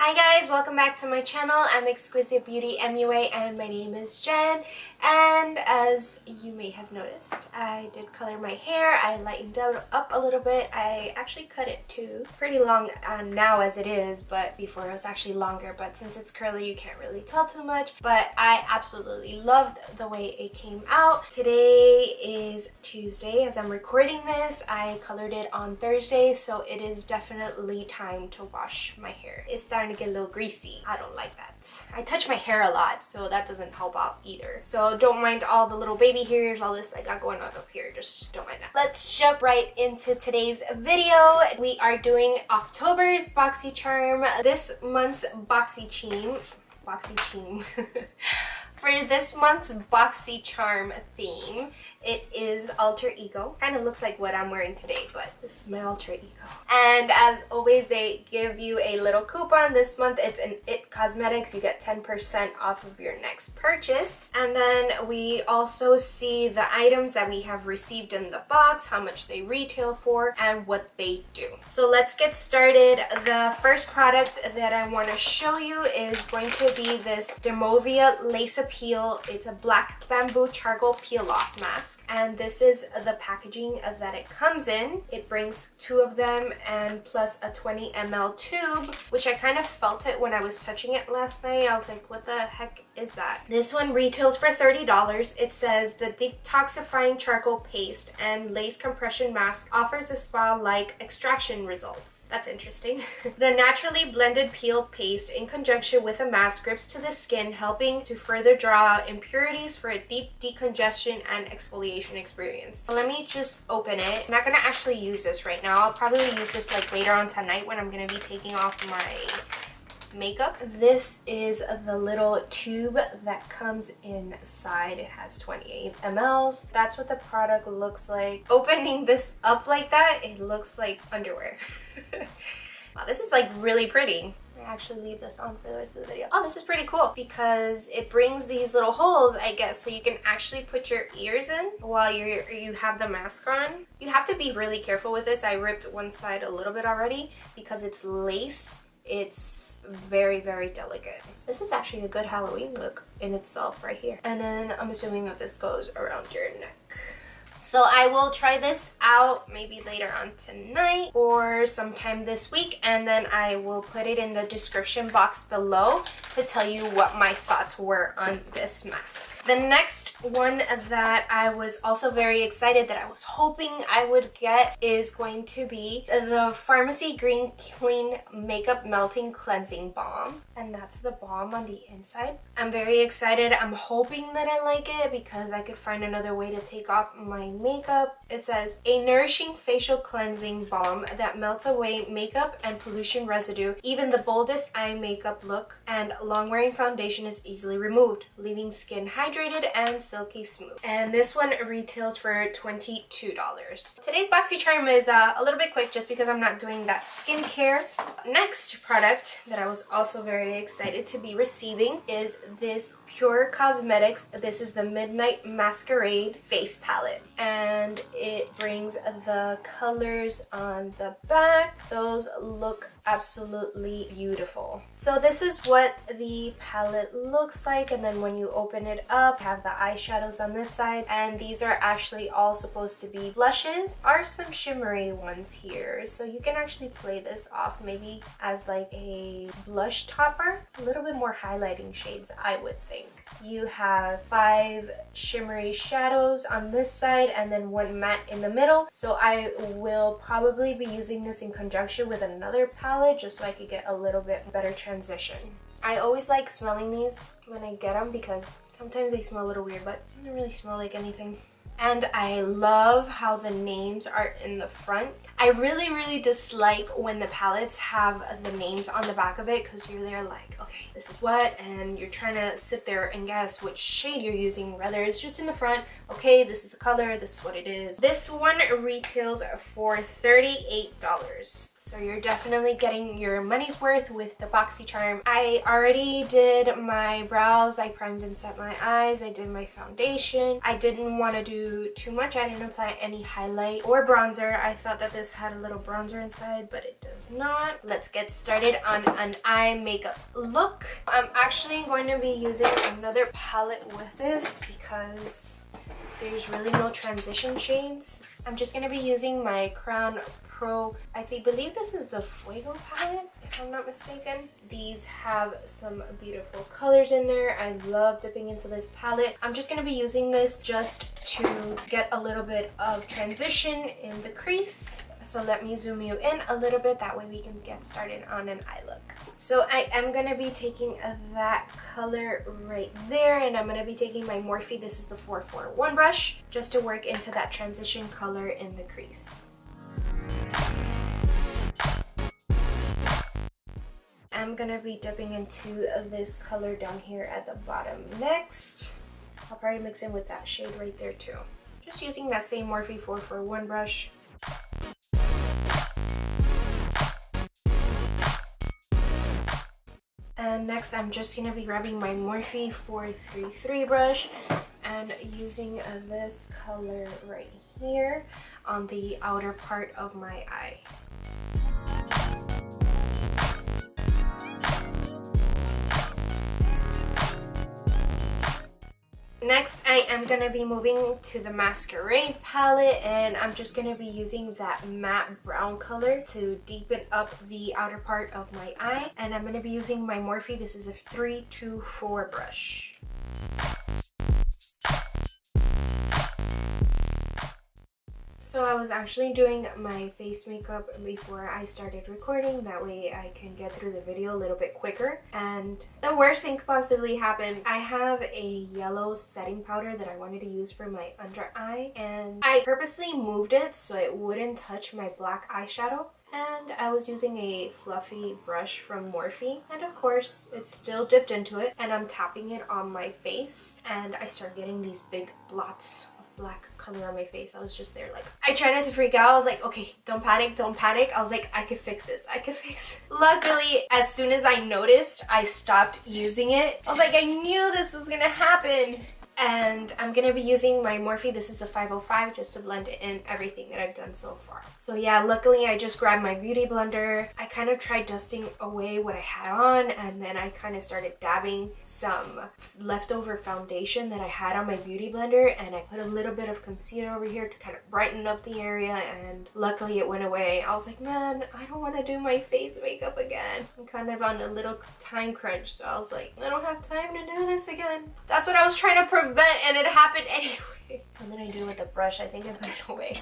Hi guys, welcome back to my channel. I'm Exquisite Beauty MUA and my name is Jen. And as you may have noticed, I did color my hair. I lightened it up a little bit. I actually cut it too. Pretty long now as it is, but before it was actually longer. But since it's curly, you can't really tell too much. But I absolutely loved the way it came out. Today is Tuesday as I'm recording this. I colored it on Thursday, so it is definitely time to wash my hair. It's starting to get a little greasy. I don't like that. I touch my hair a lot, so that doesn't help out either. So don't mind all the little baby hairs, all this I got going on up here. Just don't mind that. Let's jump right into today's video. We are doing October's Boxy Charm. This month's Boxy Charm. For this month's Boxy Charm theme, it is alter ego. Kind of looks like what I'm wearing today, but this is my alter ego. And as always, they give you a little coupon. This month it's an IT Cosmetics. You get 10% off of your next purchase. And then we also see the items that we have received in the box, how much they retail for, and what they do. So let's get started. The first product that I want to show you is going to be this Dermovia Lace Appeal. It's a black bamboo charcoal peel off mask, and this is the packaging that it comes in. It brings 2 of them and plus a 20 ml tube, which I kind of felt it when I was touching it last night. I was like, what the heck is that? This one retails for $30. It says the detoxifying charcoal paste and lace compression mask offers a spa-like extraction results. That's interesting. The naturally blended peel paste in conjunction with a mask grips to the skin, helping to further draw out impurities for a deep decongestion and exfoliation experience. Let me just open it. I'm not gonna actually use this right now. I'll probably use this like later on tonight when I'm gonna be taking off my makeup. This is the little tube that comes inside. It has 28 mLs. That's what the product looks like. Opening this up like that, it looks like underwear. Wow, this is like really pretty. I actually leave this on for the rest of the video. Oh, this is pretty cool because it brings these little holes, I guess, so you can actually put your ears in while you have the mask on. You have to be really careful with this. I ripped one side a little bit already because it's lace. It's very, very delicate. This is actually a good Halloween look in itself right here. And then I'm assuming that this goes around your neck. So I will try this out maybe later on tonight or sometime this week, and then I will put it in the description box below to tell you what my thoughts were on this mask. The next one that I was also very excited that I was hoping I would get is going to be the Farmacy Green Clean Makeup Melting Cleansing Balm, and that's the balm on the inside. I'm very excited. I'm hoping that I like it because I could find another way to take off my makeup. It says a nourishing facial cleansing balm that melts away makeup and pollution residue. Even the boldest eye makeup look and long wearing foundation is easily removed, leaving skin hydrated and silky smooth. And this one retails for $22. Today's Boxy Charm is a little bit quick just because I'm not doing that skincare. Next product that I was also very excited to be receiving is this Pure Cosmetics. This is the Midnight Masquerade face palette, and it brings the colors on the back. Those look absolutely beautiful. So this is what the palette looks like, and then when you open it up, you have the eyeshadows on this side, and these are actually all supposed to be blushes. Are some shimmery ones here, so you can actually play this off maybe as like a blush topper. A little bit more highlighting shades, I would think. You have 5 shimmery shadows on this side and then 1 matte in the middle. So I will probably be using this in conjunction with another palette just so I could get a little bit better transition. I always like smelling these when I get them because sometimes they smell a little weird, but they don't really smell like anything. And I love how the names are in the front. I really dislike when the palettes have the names on the back of it because you're there like, okay, this is what, and you're trying to sit there and guess which shade you're using, whether it's just in the front, okay, this is the color, this is what it is. This one retails for $38. So you're definitely getting your money's worth with the Boxy Charm. I already did my brows, I primed and set my eyes, I did my foundation. I didn't want to do too much. I didn't apply any highlight or bronzer. I thought that this this had a little bronzer inside, but it does not. Let's get started on an eye makeup look. I'm actually going to be using another palette with this because there's really no transition shades. I'm just going to be using my Crown Pro, believe this is the Fuego palette, if I'm not mistaken. These have some beautiful colors in there. I love dipping into this palette. I'm just going to be using this just to get a little bit of transition in the crease. So let me zoom you in a little bit, that way we can get started on an eye look. So I am going to be taking that color right there, and I'm going to be taking my Morphe, this is the 441 brush, just to work into that transition color in the crease. I'm gonna be dipping into this color down here at the bottom next. I'll probably mix in with that shade right there too. Just using that same Morphe 441 brush. And next I'm just gonna be grabbing my Morphe 433 brush and using this color right here on the outer part of my eye. Next, I am going to be moving to the Masquerade palette, and I'm just going to be using that matte brown color to deepen up the outer part of my eye. And I'm going to be using my Morphe, this is the 324 brush. So I was actually doing my face makeup before I started recording, that way I can get through the video a little bit quicker. And the worst thing could possibly happen. I have a yellow setting powder that I wanted to use for my under eye, and I purposely moved it so it wouldn't touch my black eyeshadow. And I was using a fluffy brush from Morphe, and of course it's still dipped into it, and I'm tapping it on my face, and I start getting these big blots of black color on my face. I was just there like, I tried not to freak out. I was like, okay, don't panic, don't panic. I was like, I could fix this, I could fix it. Luckily, as soon as I noticed, I stopped using it. I was like, I knew this was gonna happen. And I'm gonna be using my Morphe, this is the 505, just to blend in everything that I've done so far. So yeah, luckily I just grabbed my beauty blender. I kind of tried dusting away what I had on, and then I kind of started dabbing some leftover foundation that I had on my beauty blender, and I put a little bit of concealer over here to kind of brighten up the area, and luckily it went away. I was like, man, I don't want to do my face makeup again. I'm kind of on a little time crunch, so I was like, I don't have time to do this again. That's what I was trying to prevent, and it happened anyway. And then I do it with a brush. I think I put it away.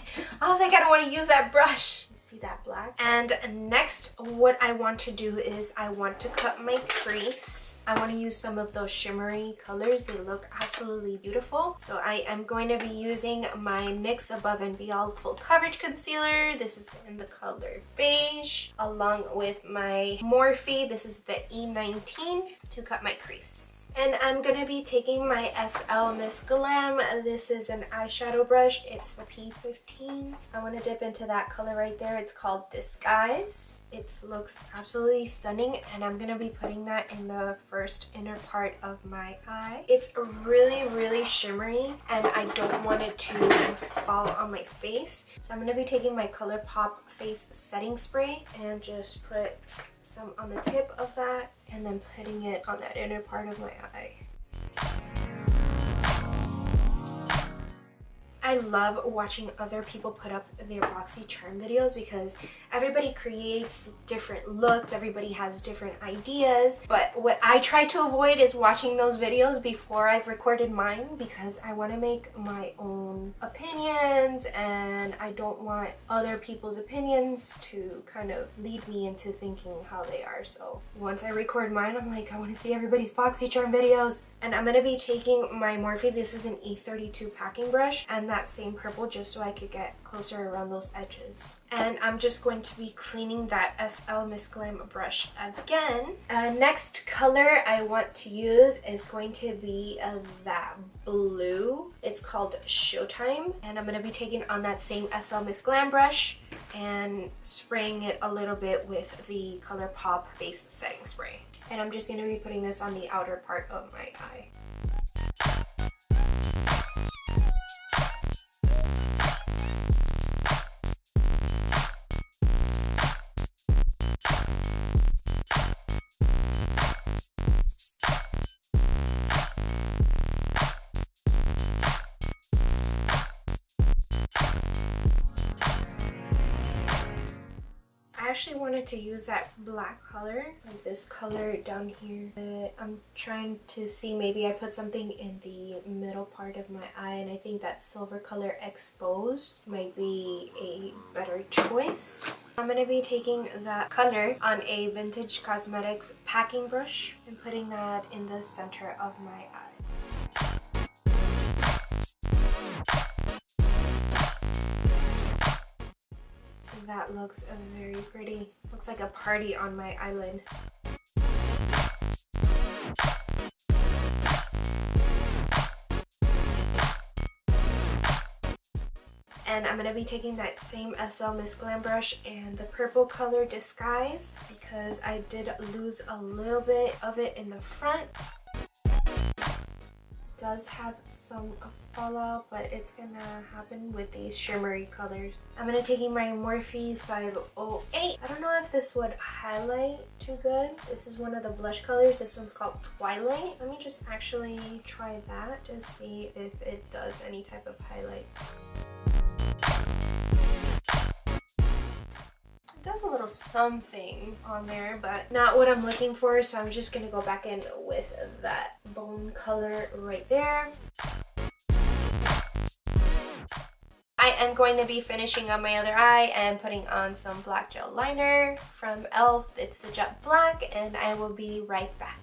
I was like, I don't want to use that brush. See that black? And next, what I want to do is I want to cut my crease. I want to use some of those shimmery colors. They look absolutely beautiful. So I am going to be using my NYX Above and Beyond Full Coverage Concealer. This is in the color beige, along with my Morphe. This is the E19 to cut my crease. And I'm going to be taking my SL Miss Glam. This is an eyeshadow brush. It's the P15. I want to dip into that color right there. It's called Disguise. It looks absolutely stunning, and I'm going to be putting that in the first inner part of my eye. It's really shimmery, and I don't want it to fall on my face. So I'm going to be taking my ColourPop face setting spray and just put some on the tip of that, and then putting it on that inner part of my eye. I love watching other people put up their Boxy Charm videos because everybody creates different looks, everybody has different ideas, but what I try to avoid is watching those videos before I've recorded mine, because I want to make my own opinions and I don't want other people's opinions to kind of lead me into thinking how they are. So once I record mine, I'm like, I want to see everybody's Boxy Charm videos. And I'm going to be taking my Morphe, this is an E32 packing brush, and that same purple just so I could get closer around those edges. And I'm just going to be cleaning that SL Miss Glam brush again. Next color I want to use is going to be that blue. It's called Showtime, and I'm going to be taking on that same SL Miss Glam brush and spraying it a little bit with the ColourPop face setting spray. And I'm just going to be putting this on the outer part of my eye. actually wanted to use that black color, like this color down here, but I'm trying to see, maybe I put something in the middle part of my eye, and I think that silver color exposed might be a better choice. I'm going to be taking that color on a Vintage Cosmetics packing brush and putting that in the center of my eye. That looks very pretty. Looks like a party on my eyelid. And I'm going to be taking that same SL Miss Glam brush and the purple color Disguise, because I did lose a little bit of it in the front. It does have some fallout, but it's gonna happen with these shimmery colors. I'm gonna taking my Morphe 508. I don't know if this would highlight too good. This is one of the blush colors. This one's called Twilight. Let me just actually try that to see if it does any type of highlight. It does a little something on there, but not what I'm looking for, so I'm just gonna go back in with that bone color right there. I am going to be finishing on my other eye and putting on some black gel liner from e.l.f. It's the Jet Black, and I will be right back.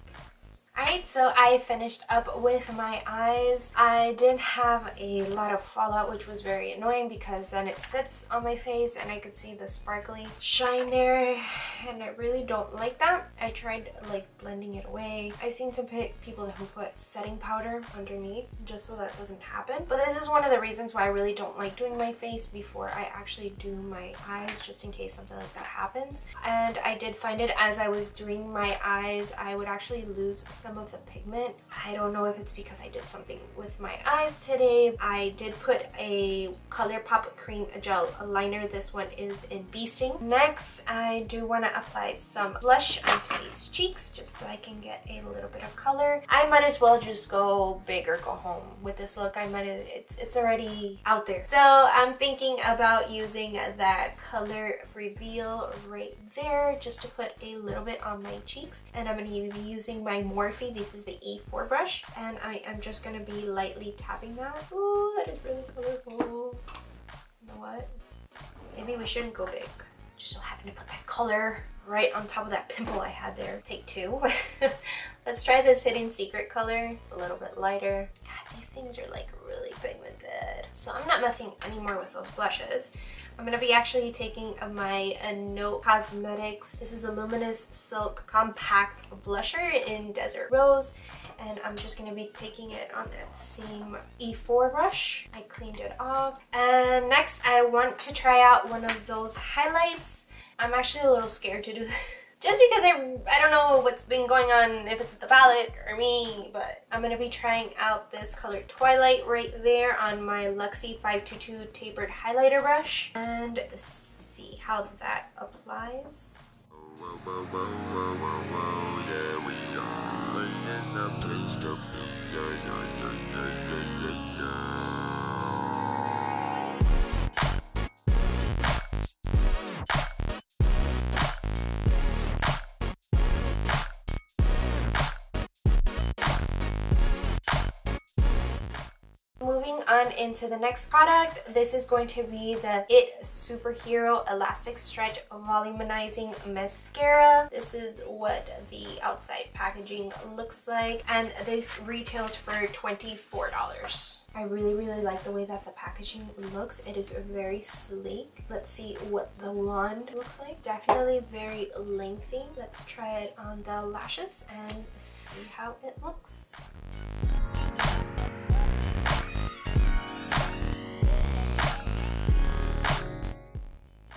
Alright, so I finished up with my eyes. I did have a lot of fallout, which was very annoying because then it sits on my face and I could see the sparkly shine there, and I really don't like that. I tried like blending it away. I've seen some people who put setting powder underneath just so that doesn't happen. But this is one of the reasons why I really don't like doing my face before I actually do my eyes, just in case something like that happens. And I did find it as I was doing my eyes, I would actually lose some of the pigment. I don't know if it's because I did something with my eyes today. I did put a ColourPop cream gel liner. This one is in Bee Sting. Next, I do want to apply some blush onto these cheeks just so I can get a little bit of color. I might as well just go big or go home with this look. It's already out there. So I'm thinking about using that color reveal right there just to put a little bit on my cheeks, and I'm going to be using my Morphe. This is the E4 brush, and I am just going to be lightly tapping that. Ooh, that is really colorful. You know what? Maybe we shouldn't go big. Just so happen to put that color right on top of that pimple I had there. Take two. Let's try this Hidden Secret color. It's a little bit lighter. God, these things are like really pigmented. So I'm not messing anymore with those blushes. I'm going to be actually taking my Note Cosmetics. This is a Luminous Silk Compact Blusher in Desert Rose. And I'm just going to be taking it on that same E4 brush. I cleaned it off. And next, I want to try out one of those highlights. I'm actually a little scared to do this. Just because I don't know what's been going on, if it's the palette or me, but I'm going to be trying out this color Twilight right there on my Luxie 522 tapered highlighter brush and see how that applies. Yeah, we are in the place to Moving on into the next product, this is going to be the IT Superhero Elastic Stretch Volumizing Mascara. This is what the outside packaging looks like, and this retails for $24. I really like the way that the packaging looks. It is very sleek. Let's see what the wand looks like. Definitely very lengthy. Let's try it on the lashes and see how it looks.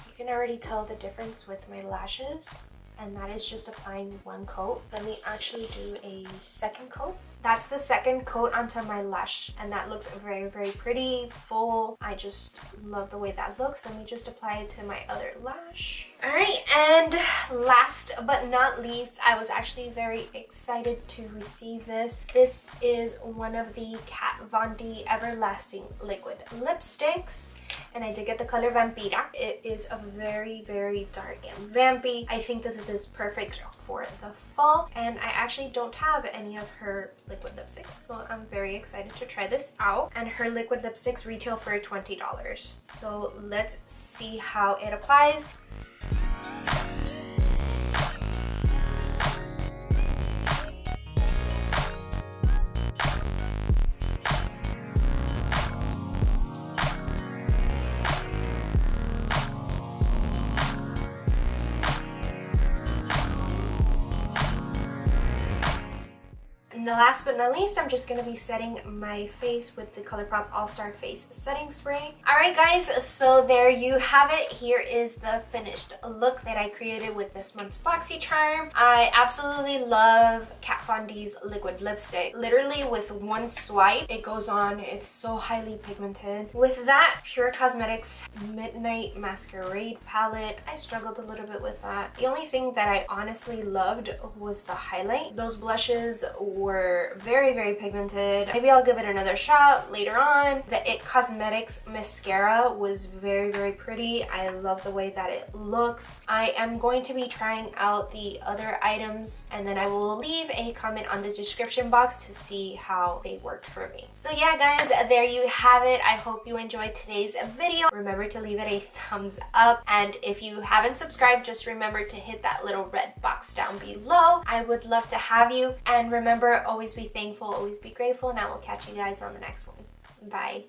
You can already tell the difference with my lashes. and that is just applying one coat. Let me actually do a second coat. That's the second coat onto my lash, and that looks very, very pretty, full. I just love the way that looks. Let me just apply it to my other lash. Alright, and last but not least, I was actually very excited to receive this. This is one of the Kat Von D Everlasting Liquid Lipsticks, and I did get the color Vampira. It is a very, very dark and vampy. I think that this is perfect for the fall, and I actually don't have any of her liquid lipsticks, so I'm very excited to try this out. And her liquid lipsticks retail for $20. So let's see how it applies. And last but not least, I'm just going to be setting my face with the ColourPop All-Star Face Setting Spray. Alright guys, so there you have it. Here is the finished look that I created with this month's Boxy Charm. I absolutely love Kat Von D's liquid lipstick. Literally with one swipe, it goes on. It's so highly pigmented. With that, Pure Cosmetics Midnight Masquerade palette, I struggled a little bit with that. The only thing that I honestly loved was the highlight. Those blushes were very, very pigmented. Maybe I'll give it another shot later on. The It Cosmetics mascara was very, very pretty. I love the way that it looks. I am going to be trying out the other items, and then I will leave a comment on the description box to see how they worked for me. So yeah guys, there you have it. I hope you enjoyed today's video. Remember to leave it a thumbs up, and if you haven't subscribed, just remember to hit that little red box down below. I would love to have you, and remember, always be thankful, always be grateful, and I will catch you guys on the next one. Bye.